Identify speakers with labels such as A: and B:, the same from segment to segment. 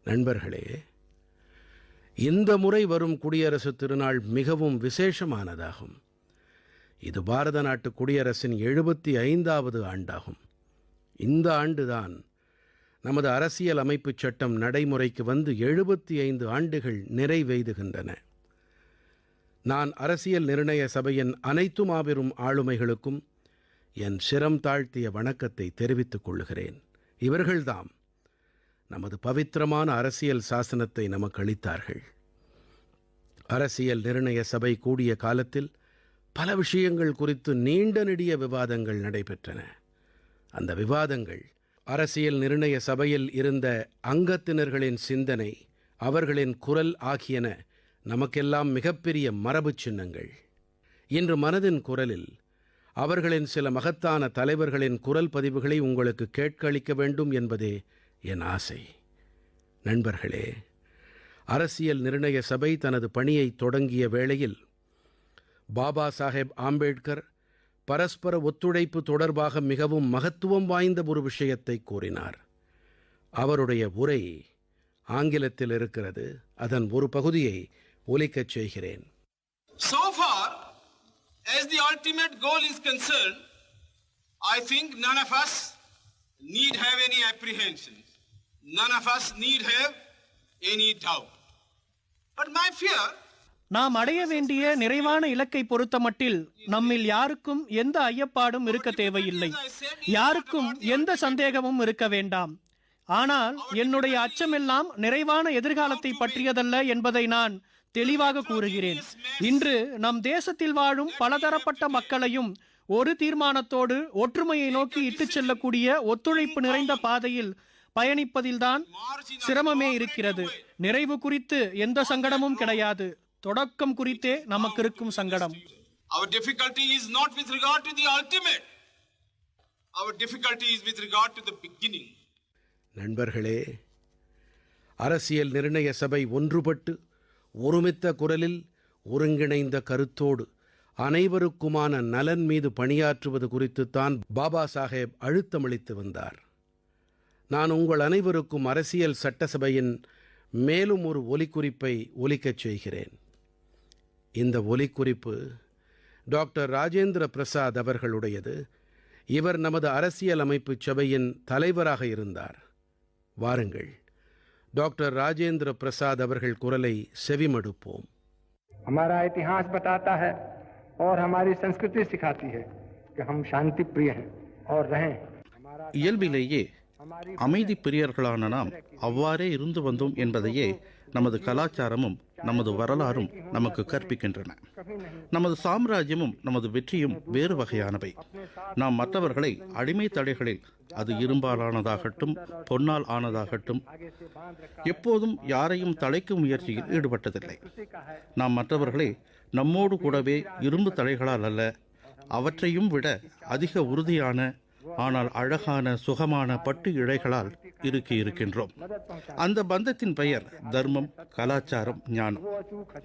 A: நண்பர்களே, இந்த முறை வரும் குடியரசுத் திருநாள் மிகவும் விசேஷமானதாகும். இது பாரத நாட்டு குடியரசின் 75வது ஆண்டாகும். இந்த ஆண்டுதான் நமது அரசியல் அமைப்புச் சட்டம் நடைமுறைக்கு வந்து 75 ஆண்டுகள் நிறைவெய்துகின்றன. நான் அரசியல் நிர்ணய சபையின் அனைத்து மாபெரும் ஆளுமைகளுக்கும் என் சிரம் தாழ்த்திய வணக்கத்தை தெரிவித்துக் கொள்கிறேன். இவர்கள்தாம் நமது பவித்திரமான அரசியல் சாசனத்தை நமக்கு அளித்தார்கள். அரசியல் நிர்ணய சபை கூடிய காலத்தில் பல விஷயங்கள் குறித்து நீண்ட நெடிய விவாதங்கள் நடைபெற்றன. அந்த விவாதங்கள் அரசியல் நிர்ணய சபையில் இருந்த அங்கத்தினர்களின் சிந்தனை, அவர்களின் குரல் ஆகியன நமக்கெல்லாம் மிகப்பெரிய மரபுச் சின்னங்கள். இன்று மனதின் குரலில் அவர்களின் சில மகத்தான தலைவர்களின் குரல் பதிவுகளை உங்களுக்கு கேட்க அளிக்க வேண்டும் என்பதே என் ஆசை. நண்பர்களே, அரசியல் நிர்ணய சபை தனது பணியை தொடங்கிய வேளையில் பாபா சாஹேப் ஆம்பேட்கர் பரஸ்பர ஒத்துழைப்பு தொடர்பாக மிகவும் மகத்துவம் வாய்ந்த ஒரு விஷயத்தை கூறினார். அவருடைய உரை ஆங்கிலத்தில் இருக்கிறது. அதன் ஒரு பகுதியை ஒலிக்கச் செய்கிறேன்.
B: So far as the ultimate goal is concerned, I think none of us need have any apprehensions. None of us need have any doubt. But my fear,
C: நாம் அடைய வேண்டிய நிறைவான இலக்கை பொறுத்தமட்டில் நம்மில் யாருக்கும் எந்த ஐயப்பாடும் இருக்க தேவையில்லை. யாருக்கும் எந்த சந்தேகமும் இருக்க வேண்டாம். ஆனால் என்னுடைய அச்சமெல்லாம் நிறைவான எதிர்காலத்தை பற்றியதல்ல என்பதை நான் தெளிவாக கூறுகிறேன். இன்று நம் தேசத்தில் வாழும் பலதரப்பட்ட மக்களையும் ஒரு தீர்மானத்தோடு ஒற்றுமையை நோக்கி இட்டுச் செல்லக்கூடிய ஒத்துழைப்பு நிறைந்த பாதையில் பயணிப்பதில்தான் சிரமமே இருக்கிறது. நிறைவு குறித்து எந்த சங்கடமும் கிடையாது. தொடக்கம் குறித்தே நமக்கு இருக்கும் சங்கடம்.
B: our difficulty is not with regard to the ultimate. Our difficulty is with regard to the beginning.
A: நண்பர்களே, அரசியல் நிர்ணய சபை ஒன்றுபட்டு ஒருமித்த குரலில் ஒருங்கிணைந்த கருத்தோடு அனைவருக்குமான நலன் மீது பணியாற்றுவது குறித்துத்தான் பாபா சாஹேப் அழுத்தமளித்து வந்தார். நான் உங்கள் அனைவருக்கும் அரசியல் சட்டசபையின் மேலும் ஒரு ஒலிக்குறிப்பை ஒலிக்கச் செய்கிறேன். இந்த ஒலிக்குறிப்பு டாக்டர் ராஜேந்திர பிரசாத் அவர்களுடையது. இவர் நமது அரசியல் அமைப்பு சபையின் தலைவராக இருந்தார். வாருங்கள், டாக்டர் ராஜேந்திர பிரசாத் அவர்கள் குரலை செவிமடுப்போம்.
D: हमारा इतिहास बताता है और हमारी संस्कृति सिखाती है कि हम शांति प्रिय हैं और रहें.
E: இயல்பிலேயே அமைதி பிரியர்களான நாம் அவ்வாறே இருந்து வந்தோம் என்பதையே நமது கலாச்சாரமும் நமது வரலாறும் நமக்கு கற்பிக்கின்றன. நமது சாம்ராஜ்யமும் நமது வெற்றியும் வேறு வகையானவை. நாம் மற்றவர்களை அடிமை தடைகளில், அது இரும்பாலானதாகட்டும் பொன்னால் ஆனதாகட்டும், எப்போதும் யாரையும் தடைக்கும் முயற்சியில் ஈடுபட்டதில்லை. நாம் மற்றவர்களை நம்மோடு கூடவே இரும்பு தடைகளால் அல்ல, அவற்றையும் விட அதிக உறுதியான ஆனால் அழகான சுகமான பட்டு இழைகளால் இருக்கின்றோம். அந்த பந்தத்தின் பெயர் தர்மம், கலாச்சாரம், ஞானம்.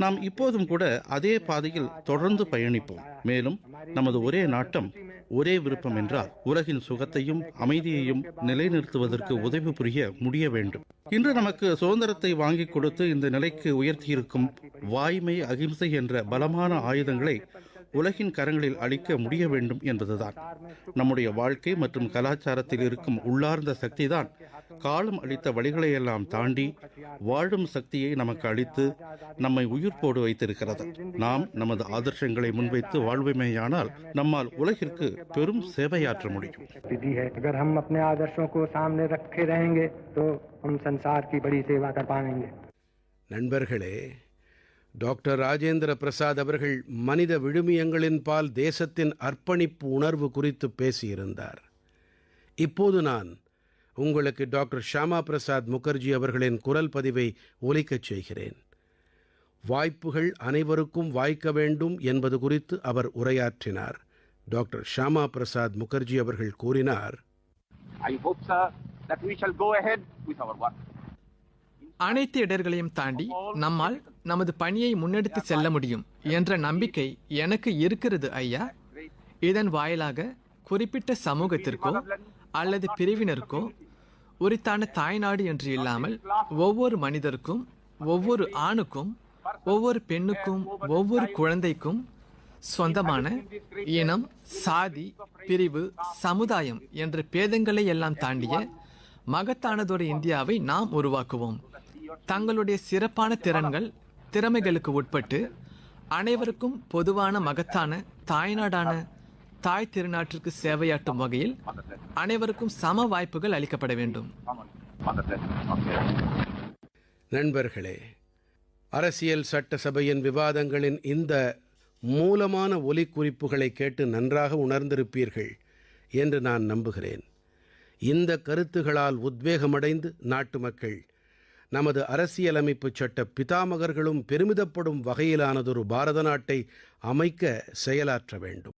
E: நாம் இப்போதும் கூட அதே பாதையில் தொடர்ந்து பயணிப்போம். மேலும் நமது ஒரே நாட்டம், ஒரே விருப்பம் என்றால் உலகின் சுகத்தையும் அமைதியையும் நிலைநிறுத்துவதற்கு உதவி புரிய முடிய வேண்டும். இன்று நமக்கு சுதந்திரத்தை வாங்கி கொடுத்து இந்த நிலைக்கு உயர்த்தியிருக்கும் வாய்மை, அகிம்சை என்ற பலமான ஆயுதங்களை உலகின் கரங்களில் அளிக்க முடிய வேண்டும் என்பதுதான். நம்முடைய வாழ்க்கை மற்றும் கலாச்சாரத்தில் இருக்கும் உள்ளார்ந்த சக்தி தான் காலம் அளித்த வழிகளையெல்லாம் தாண்டி வாழும் சக்தியை நமக்கு அளித்து நம்மை உயிர்ப்போடு வைத்திருக்கிறது. நாம் நமது ஆதர்சங்களை முன்வைத்து வாழ்வுமேயானால் நம்மால் உலகிற்கு பெரும் சேவையாற்ற முடியும்.
D: अगर हम अपने आदर्शों को सामने रखे रहेंगे तो हम संसार की बड़ी सेवा कर पाएंगे.
A: நண்பர்களே, டாக்டர் ராஜேந்திர பிரசாத் அவர்கள் மனித விழுமியங்களின் பால் தேசத்தின் அர்ப்பணிப்பு உணர்வு குறித்து பேசியிருந்தார். இப்போது நான் உங்களுக்கு டாக்டர் ஷியாமா பிரசாத் முகர்ஜி அவர்களின் குரல் பதிவை ஒலிக்கச் செய்கிறேன். வாய்ப்புகள் அனைவருக்கும் வாய்க்க வேண்டும் என்பது குறித்து அவர் உரையாற்றினார். டாக்டர் ஷியாமா பிரசாத் முகர்ஜி அவர்கள் கூறினார்,
F: I hope, sir, that we shall go ahead with our work.
G: அனைத்து இடர்களையும் தாண்டி நம்மால் நமது பணியை முன்னெடுத்து செல்ல முடியும் என்ற நம்பிக்கை எனக்கு இருக்கிறது ஐயா. இதன் வாயிலாக குறிப்பிட்ட சமூகத்திற்கோ அல்லது பிரிவினருக்கோ உரித்தான தாய்நாடு என்று இல்லாமல் ஒவ்வொரு மனிதருக்கும், ஒவ்வொரு ஆணுக்கும், ஒவ்வொரு பெண்ணுக்கும், ஒவ்வொரு குழந்தைக்கும் சொந்தமான இனம், சாதி, பிரிவு, சமுதாயம் என்ற பேதங்களை எல்லாம் தாண்டிய மகத்தானதொரு இந்தியாவை நாம் உருவாக்குவோம். தங்களுடைய சிறப்பான திறன்கள், திறமைகளுக்கு உட்பட்டு அனைவருக்கும் பொதுவான மகத்தான தாய்நாடான தாய் திருநாட்டிற்கு சேவையாற்றும் வகையில் அனைவருக்கும் சம வாய்ப்புகள் அளிக்கப்பட வேண்டும்.
A: நண்பர்களே, அரசியல் சட்டசபையின் விவாதங்களின் இந்த மூலமான ஒலிக்குறிப்புகளை கேட்டு நன்றாக உணர்ந்திருப்பீர்கள் என்று நான் நம்புகிறேன். இந்த கருத்துகளால் உத்வேகமடைந்து நாட்டு மக்கள் நமது அரசியலமைப்பு சட்ட பிதாமகர்களும் பெருமிதப்படும் வகையிலானதொரு பாரத நாட்டை அமைக்க செயலாற்ற வேண்டும்.